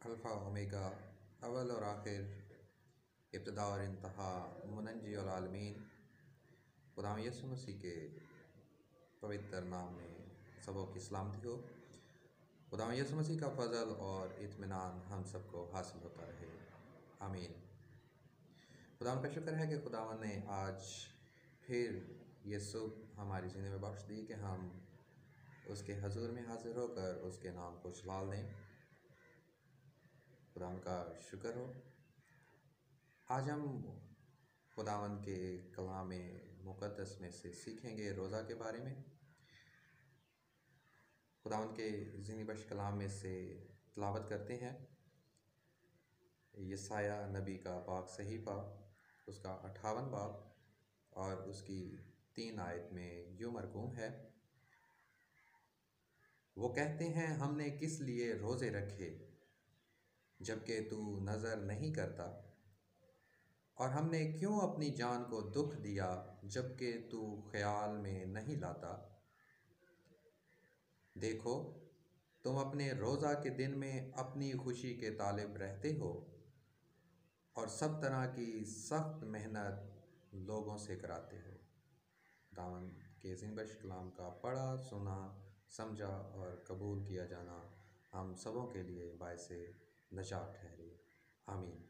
Alpha omega, अव्वल और आखिर, इब्तिदा और इंतहा, मुनज्जी और आलमीन, खुदावंद यीशु मसीह के पवित्र नाम में सबों की सलामती हो। खुदावंद यीशु मसीह का फजल और इत्मीनान हम सबको हासिल होता रहे, आमीन। खुदावंद का शुक्र है कि खुदावंद ने आज फिर ये सुबह हमारी ज़िंदगी में बख्श दी कि हम उसके हजूर में हाजिर होकर उसके नाम को जलाल दें। खुदावंद का शुक्र हो। आज हम खुदावंद के कलाम मुक़द्दस में से सीखेंगे रोज़ा के बारे में। खुदावंद के ज़िंदगी बख्श कलाम में से तिलावत करते हैं यसाया नबी का पाक सहीफ़ा, उसका 58 बाब और उसकी 3 आयत में यूँ मरकूम है, वो कहते हैं हमने किस लिए रोज़े रखे जबकि तू नज़र नहीं करता, और हमने क्यों अपनी जान को दुख दिया जबकि तू ख्याल में नहीं लाता। देखो, तुम अपने रोज़ा के दिन में अपनी खुशी के तालिब रहते हो और सब तरह की सख्त मेहनत लोगों से कराते हो। दावन के ज़िंदगी कलाम का पढ़ा, सुना, समझा और कबूल किया जाना हम सबों के लिए बायसे नजात ठहरे, आमीन।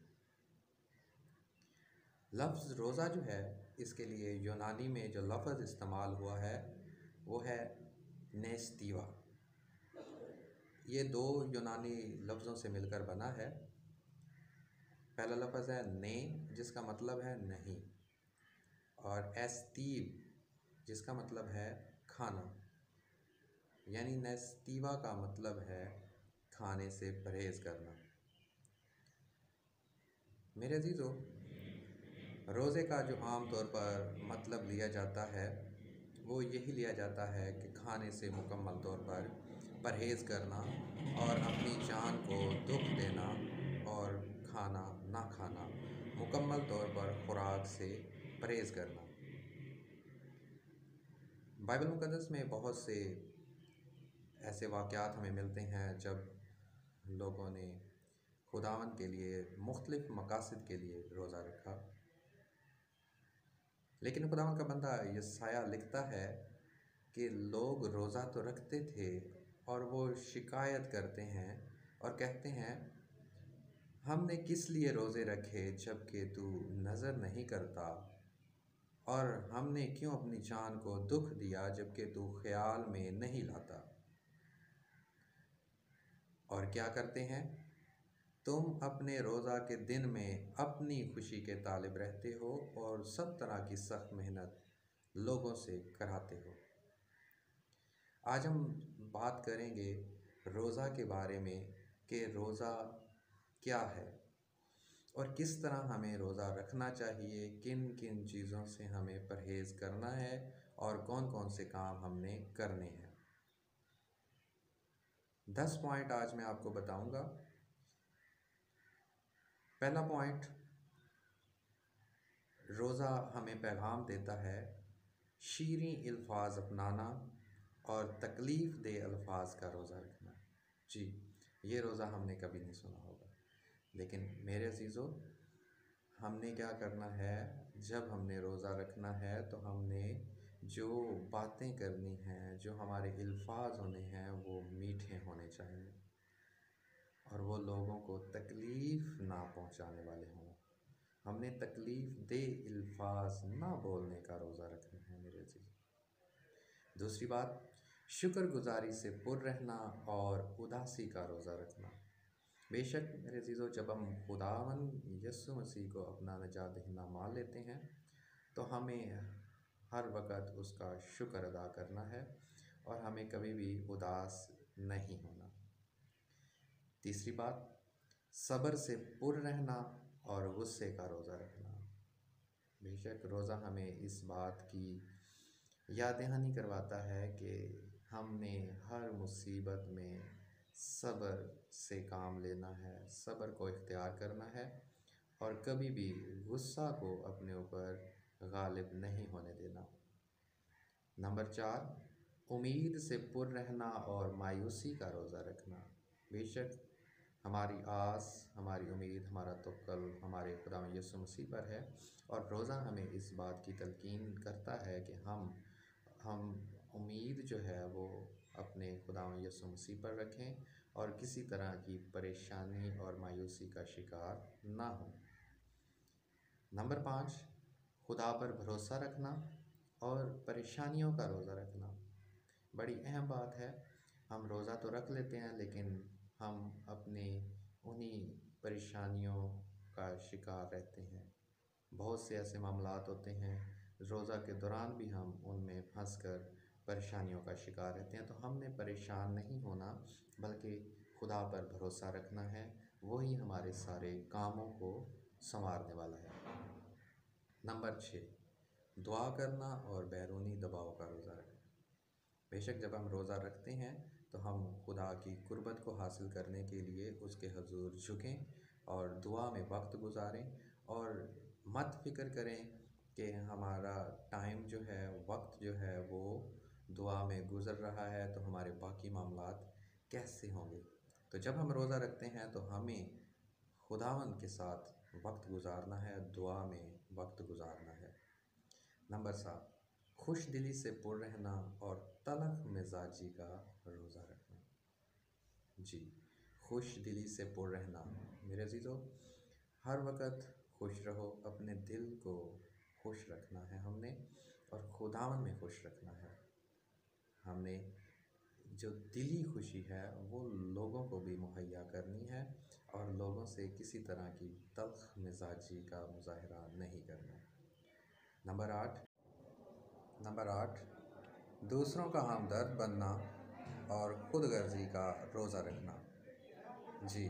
लफ्ज़ रोज़ा जो है, इसके लिए यूनानी में जो लफ्ज़ इस्तेमाल हुआ है वो है नेस्तीवा। ये 2 यूनानी लफ्ज़ों से मिलकर बना है। पहला लफ्ज़ है ने, जिसका मतलब है नहीं, और एस्तीव जिसका मतलब है खाना। यानी नेस्तीवा का मतलब है खाने से परहेज़ करना। मेरे अजीज़ों, रोज़े का जो आम तौर पर मतलब लिया जाता है वो यही लिया जाता है कि खाने से मुकम्मल तौर पर परहेज़ करना और अपनी जान को दुख देना और खाना ना खाना, मुकम्मल तौर पर खुराक से परहेज़ करना। बाइबल मुक़द्दस में बहुत से ऐसे वाक़यात हमें मिलते हैं जब लोगों ने खुदावंद के लिए मुख्तलिफ़ मकासद के लिए रोज़ा रखा। लेकिन खुदावंद का बंदा यसाया लिखता है कि लोग रोज़ा तो रखते थे और वो शिकायत करते हैं और कहते हैं हमने किस लिए रोज़े रखे जबकि तू नज़र नहीं करता, और हमने क्यों अपनी जान को दुख दिया जबकि तू ख्याल में नहीं लाता। और क्या करते हैं, तुम अपने रोज़ा के दिन में अपनी खुशी के तालिब रहते हो और सब तरह की सख्त मेहनत लोगों से कराते हो। आज हम बात करेंगे रोज़ा के बारे में कि रोज़ा क्या है और किस तरह हमें रोज़ा रखना चाहिए, किन किन चीज़ों से हमें परहेज़ करना है और कौन कौन से काम हमने करने हैं। 10 पॉइंट आज मैं आपको बताऊंगा। पहला पॉइंट, रोज़ा हमें पैगाम देता है शीरीं अल्फाज अपनाना और तकलीफ़ दे अल्फाज का रोज़ा रखना। जी, ये रोज़ा हमने कभी नहीं सुना होगा, लेकिन मेरे अजीज़ों, हमने क्या करना है, जब हमने रोज़ा रखना है तो हमने जो बातें करनी हैं, जो हमारे अल्फाज होने हैं, वो मीठे होने चाहिए और वो लोगों को तकलीफ़ ना पहुंचाने वाले हों। हमने तकलीफ़ दे अल्फाज ना बोलने का रोज़ा रखना है मेरे अजीज़। दूसरी बात, शुक्रगुजारी से पुर रहना और उदासी का रोज़ा रखना। बेशक मेरे अजीज़ों, जब हम खुदावंद यीशु मसीह को अपना नजात दहिंदा मान लेते हैं तो हमें हर वक्त उसका शुक्र अदा करना है और हमें कभी भी उदास नहीं होना। तीसरी बात, सब्र से पुर रहना और गुस्से का रोज़ा रखना। बेशक रोज़ा हमें इस बात की याद दहानी करवाता है कि हमने हर मुसीबत में सब्र से काम लेना है, सब्र को इख्तियार करना है और कभी भी गुस्सा को अपने ऊपर गालिब नहीं होने देना। नंबर 4, उम्मीद से पुर रहना और मायूसी का रोज़ा रखना। बेशक हमारी आस, हमारी उम्मीद, हमारा तवक्कुल हमारे खुदा यीशु मसीह पर है। और रोज़ा हमें इस बात की तलकीन करता है कि हम उम्मीद जो है वो अपने खुदा यीशु मसीह पर रखें और किसी तरह की परेशानी और मायूसी का शिकार ना हो। नंबर 5, खुदा पर भरोसा रखना और परेशानियों का रोज़ा रखना। बड़ी अहम बात है। हम रोज़ा तो रख लेते हैं लेकिन हम अपने उन्हीं परेशानियों का शिकार रहते हैं। बहुत से ऐसे मामलात होते हैं रोज़ा के दौरान भी हम उनमें फंसकर परेशानियों का शिकार रहते हैं। तो हमने परेशान नहीं होना बल्कि खुदा पर भरोसा रखना है। वही हमारे सारे कामों को संवारने वाला है। नंबर 6, दुआ करना और बैरूनी दबाव का रोज़ा रखना। बेशक जब हम रोज़ा रखते हैं तो हम खुदा की कुर्बत को हासिल करने के लिए उसके हजूर झुकें और दुआ में वक्त गुजारें और मत फ़िक्र करें कि हमारा टाइम जो है, वक्त जो है वो दुआ में गुज़र रहा है तो हमारे बाकी मामलात कैसे होंगे। तो जब हम रोज़ा रखते हैं तो हमें खुदावंद के साथ वक्त गुजारना है, दुआ में वक्त गुजारना है। नंबर 7, खुश दिली से पुर रहना और तलख मिजाजी का रोज़ा रखना। जी, खुश दिली से पुर रहना। मेरे अजीज़ों, हर वक्त खुश रहो, अपने दिल को खुश रखना है हमने और खुदावन में खुश रखना है। हमने जो दिली खुशी है वो लोगों को भी मुहैया करनी है और लोगों से किसी तरह की तल्ख मिजाजी का मुजाहरा नहीं करना। नंबर 8, दूसरों का हमदर्द बनना और खुदगर्जी का रोज़ा रखना। जी,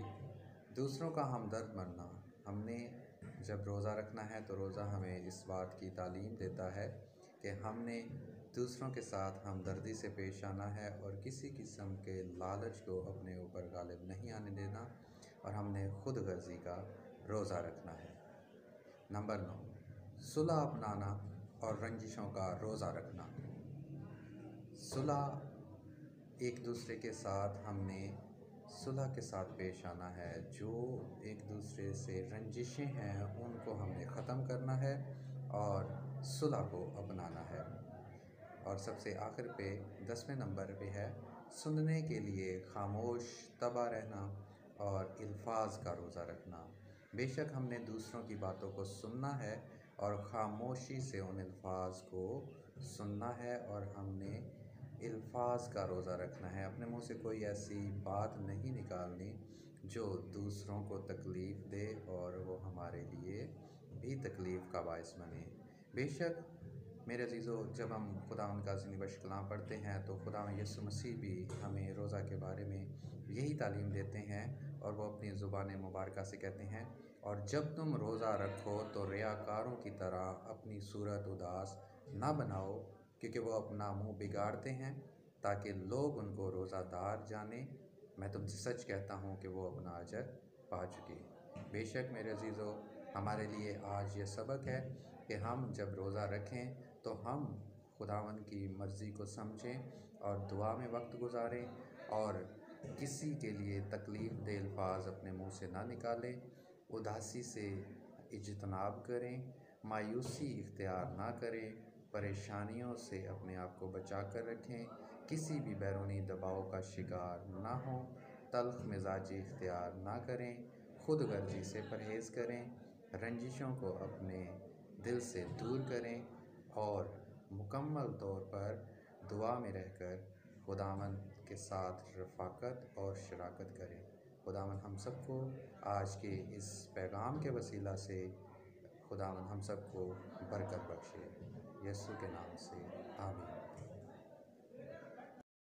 दूसरों का हमदर्द बनना। हमने जब रोज़ा रखना है तो रोज़ा हमें इस बात की तालीम देता है कि हमने दूसरों के साथ हमदर्दी से पेश आना है और किसी किस्म के लालच को अपने ऊपर गालिब नहीं आने देना और हमने खुद गर्जी का रोज़ा रखना है। नंबर 9, सुलह अपनाना और रंजिशों का रोज़ा रखना। सुलह एक दूसरे के साथ हमने सुलह के साथ पेश आना है। जो एक दूसरे से रंजिशें हैं उनको हमने ख़त्म करना है और सुलह को अपनाना है। और सबसे आखिर पे 10वें नंबर पे है सुनने के लिए खामोश तबा रहना और अल्फाज का रोज़ा रखना। बेशक हमने दूसरों की बातों को सुनना है और ख़ामोशी से उन अल्फाज को सुनना है और हमने अल्फाज का रोज़ा रखना है। अपने मुंह से कोई ऐसी बात नहीं निकालनी जो दूसरों को तकलीफ़ दे और वो हमारे लिए भी तकलीफ़ का बायस बने। बेशक मेरे अजीज़ों, जब हम खुदावंद का ज़िंदगी कलाम पढ़ते हैं तो खुदावंद यीशु मसीह भी हमें रोज़ा के बारे में यही तालीम देते हैं और वो अपनी ज़ुबान मुबारक से कहते हैं, और जब तुम रोज़ा रखो तो रियाकारों की तरह अपनी सूरत उदास ना बनाओ, क्योंकि वो अपना मुंह बिगाड़ते हैं ताकि लोग उनको रोज़ादार जाने। मैं तुमसे सच कहता हूँ कि वो अपना अजर पा चुके। बेशक मेरे अजीज़ों, हमारे लिए आज ये सबक है कि हम जब रोज़ा रखें तो हम खुदावंद की मर्ज़ी को समझें और दुआ में वक्त गुजारें और किसी के लिए तकलीफ़ दे अल्फाज अपने मुंह से ना निकालें, उदासी से इज्तनाब करें, मायूसी इख्तियार ना करें, परेशानियों से अपने आप को बचा कर रखें, किसी भी बैरूनी दबाव का शिकार ना हों, तल्ख मिजाजी इख्तियार ना करें, खुद गर्जी से परहेज़ करें, रंजिशों को अपने दिल से दूर करें और मुकम्मल तौर पर दुआ में रहकर खुदावंद के साथ रफ़ाकत और शराकत करें। खुदावंद हम सबको आज के इस पैगाम के वसीला से खुदावंद हम सबको बरकत बख्शे। यीशु के नाम से आमीन।